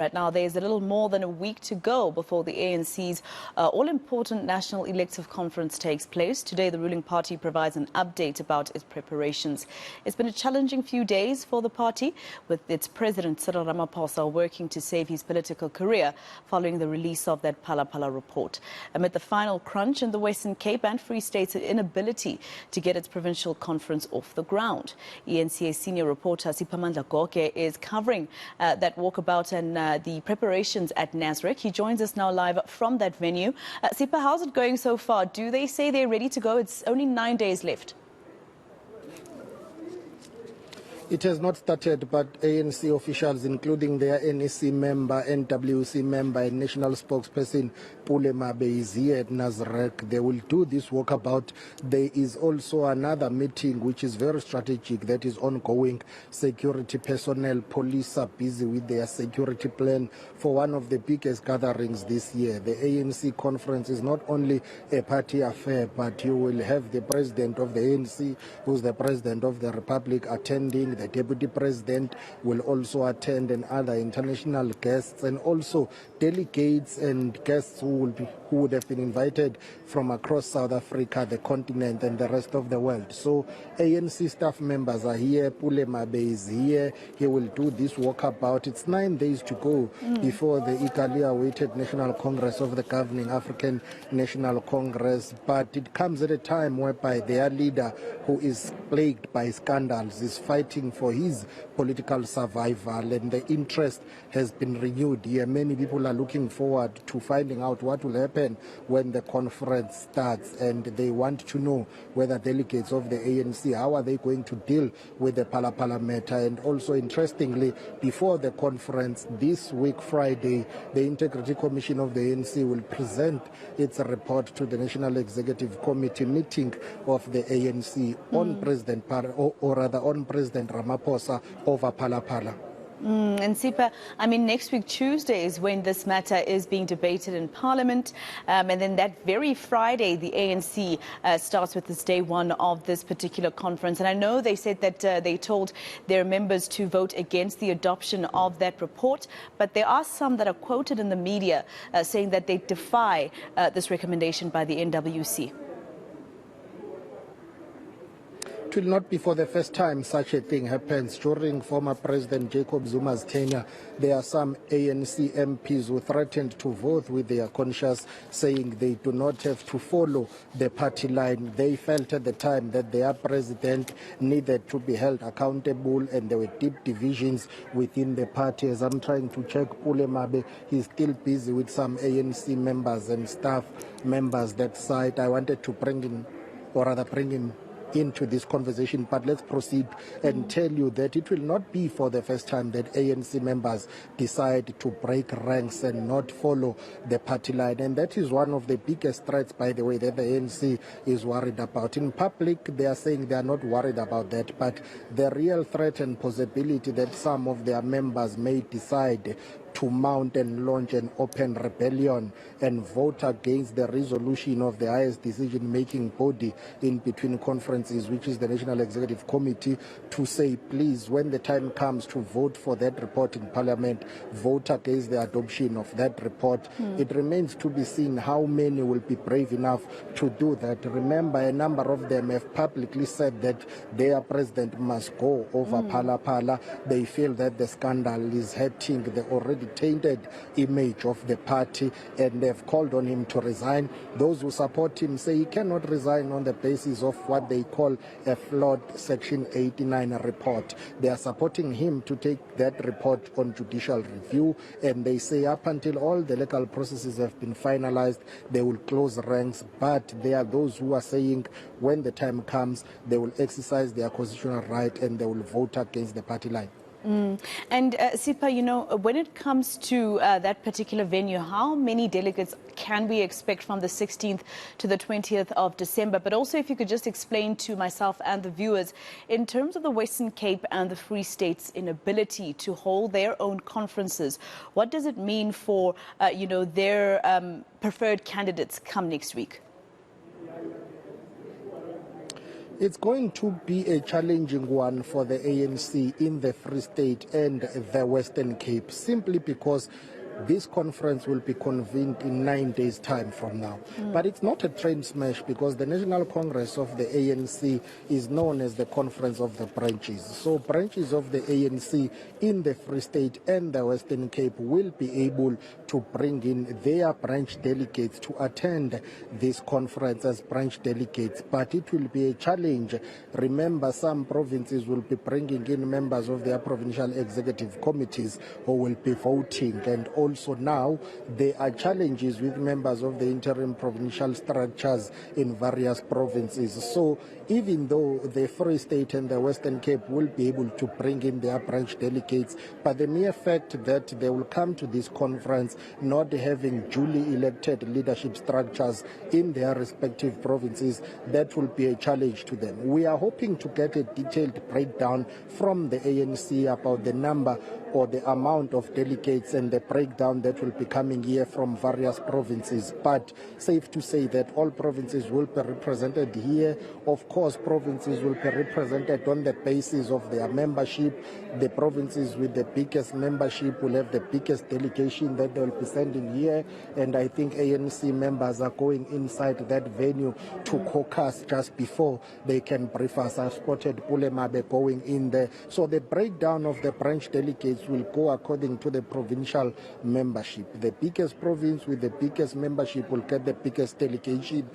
Right now, there's a little more than a week to go before the ANC's all-important National Elective Conference takes place. Today, the ruling party provides an update about its preparations. It's been a challenging few days for the party, with its president, Cyril Ramaphosa, working to save his political career following the release of that Phala Phala report. Amid the final crunch in the Western Cape and Free State's inability to get its provincial conference off the ground. eNCA senior reporter Siphamandla Goge is covering that walkabout and the preparations at Nasrec. He joins us now live from that venue. Sipa, how's it going so far? Do they say they're ready to go? It's only 9 days left. It has not started, but ANC officials, including their NEC member, NWC member, and national spokesperson Pule Mabe is here at Nasrec. They will do this walkabout. There is also another meeting which is very strategic that is ongoing. Security personnel, police are busy with their security plan for one of the biggest gatherings this year. The ANC conference is not only a party affair, but you will have the president of the ANC, who's the president of the Republic, attending. The deputy president will also attend, and other international guests, and also delegates and guests who would have been invited from across South Africa, the continent, and the rest of the world. So ANC staff members are here. Pule Mabe is here. He will do this walkabout. It's 9 days to go before the eagerly awaited National Congress of the governing African National Congress. But it comes at a time whereby their leader, who is plagued by scandals, is fighting for his political survival, and the interest has been renewed here. Many people are looking forward to finding out what will happen when the conference starts, and they want to know whether delegates of the ANC, how are they going to deal with the Phala Phala matter. And also, interestingly, before the conference this week, Friday, the Integrity Commission of the ANC will present its report to the National Executive Committee meeting of the ANC on President on President Ramaphosa over Phala Phala. And Sipa, I mean, next week, Tuesday, is when this matter is being debated in Parliament. And then that very Friday, the ANC starts with this day one of this particular conference. And I know they said that they told their members to vote against the adoption of that report. But there are some that are quoted in the media saying that they defy this recommendation by the NWC. It will not be for the first time such a thing happens. During former President Jacob Zuma's tenure, there are some ANC MPs who threatened to vote with their conscience, saying they do not have to follow the party line. They felt at the time that their president needed to be held accountable, and there were deep divisions within the party. As I'm trying to check Pule Mabe, he's still busy with some ANC members and staff members that side. I wanted to bring him into this conversation, but let's proceed and tell you that it will not be for the first time that ANC members decide to break ranks and not follow the party line. And that is one of the biggest threats, by the way, that the ANC is worried about. In public, they are saying they are not worried about that, but the real threat and possibility that some of their members may decide to mount and launch an open rebellion and vote against the resolution of the highest decision-making body in between conferences, which is the National Executive Committee, to say, please, when the time comes to vote for that report in Parliament, vote against the adoption of that report. It remains to be seen how many will be brave enough to do that. Remember, a number of them have publicly said that their president must go over Phala Phala. They feel that the scandal is hurting the already tainted image of the party, and they've called on him to resign. Those who support him say he cannot resign on the basis of what they call a flawed Section 89 report. They are supporting him to take that report on judicial review, and they say up until all the legal processes have been finalized, they will close ranks. But there are those who are saying when the time comes, they will exercise their constitutional right and they will vote against the party line. And Sipa, you know, when it comes to that particular venue, how many delegates can we expect from the 16th to the 20th of December? But also, if you could just explain to myself and the viewers, in terms of the Western Cape and the Free State's inability to hold their own conferences, what does it mean for, you know, their preferred candidates come next week? It's going to be a challenging one for the ANC in the Free State and the Western Cape, simply because this conference will be convened in 9 days' time from now. But it's not a train smash, because the National Congress of the ANC is known as the Conference of the Branches. So branches of the ANC in the Free State and the Western Cape will be able to bring in their branch delegates to attend this conference as branch delegates. But it will be a challenge. Remember, some provinces will be bringing in members of their provincial executive committees who will be voting, and also now there are challenges with members of the interim provincial structures in various provinces. So even though the Free State and the Western Cape will be able to bring in their branch delegates, but the mere fact that they will come to this conference not having duly elected leadership structures in their respective provinces, that will be a challenge to them. We are hoping to get a detailed breakdown from the ANC about the number or the amount of delegates and the breakdown that will be coming here from various provinces. But safe to say that all provinces will be represented here. Of course, provinces will be represented on the basis of their membership. The provinces with the biggest membership will have the biggest delegation that they will be sending here. And I think ANC members are going inside that venue to caucus just before they can brief us. I've spotted Pulemabe going in there. So the breakdown of the branch delegates will go according to the provincial membership. The biggest province with the biggest membership will get the biggest delegation,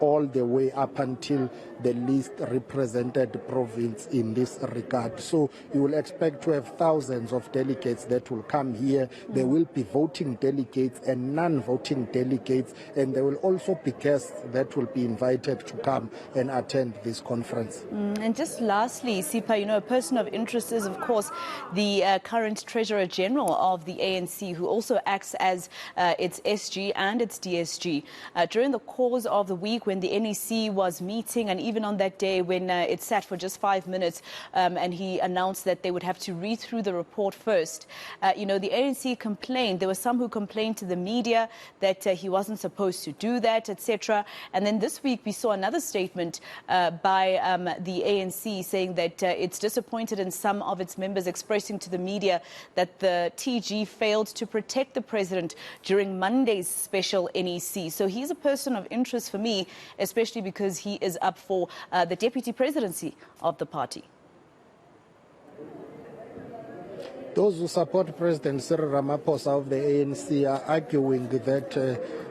all the way up until the least represented province in this regard. So you will expect to have thousands of delegates that will come here. There will be voting delegates and non-voting delegates, and there will also be guests that will be invited to come and attend this conference. And just lastly, Sipha, a person of interest is, of course, the current Treasurer General of the ANC, who also acts as its SG and its DSG. During the course of the week, when the NEC was meeting, and even on that day when it sat for just 5 minutes, and he announced that they would have to read through the report first. The ANC complained. There were some who complained to the media that he wasn't supposed to do that, etc. And then this week we saw another statement by the ANC saying that it's disappointed in some of its members, expressing to the media that the TG failed to protect the president during Monday's special NEC. So he's a person of interest for me, especially because he is up for the deputy presidency of the party. Those who support President Cyril Ramaphosa of the ANC are arguing that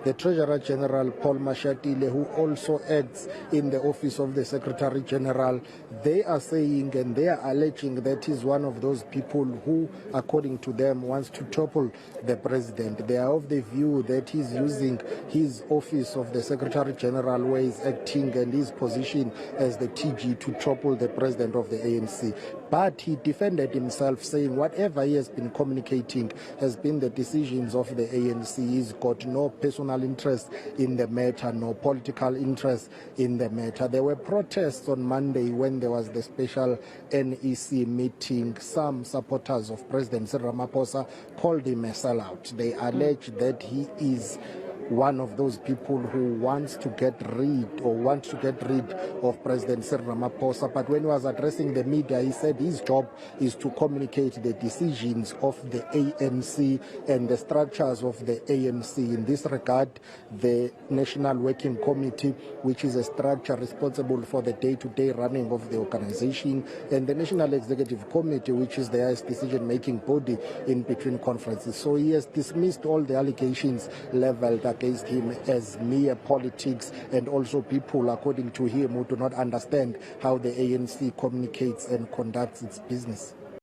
the Treasurer General Paul Mashatile, who also acts in the office of the Secretary General, they are saying and they are alleging that he's one of those people who, according to them, wants to topple the president. They are of the view that he's using his office of the Secretary General, where he's acting, and his position as the TG to topple the president of the ANC. But he defended himself, saying whatever he has been communicating has been the decisions of the ANC. He's got no personal interest in the matter, no political interest in the matter. There were protests on Monday when there was the special NEC meeting. Some supporters of President Cyril Ramaphosa called him a sellout. They allege that he is one of those people who wants to get rid of President Cyril Ramaphosa. But when he was addressing the media, he said his job is to communicate the decisions of the ANC and the structures of the ANC. In this regard, the National Working Committee, which is a structure responsible for the day-to-day running of the organization, and the National Executive Committee, which is the highest decision-making body in between conferences. So he has dismissed all the allegations leveled against him as mere politics, and also people, according to him, who do not understand how the ANC communicates and conducts its business.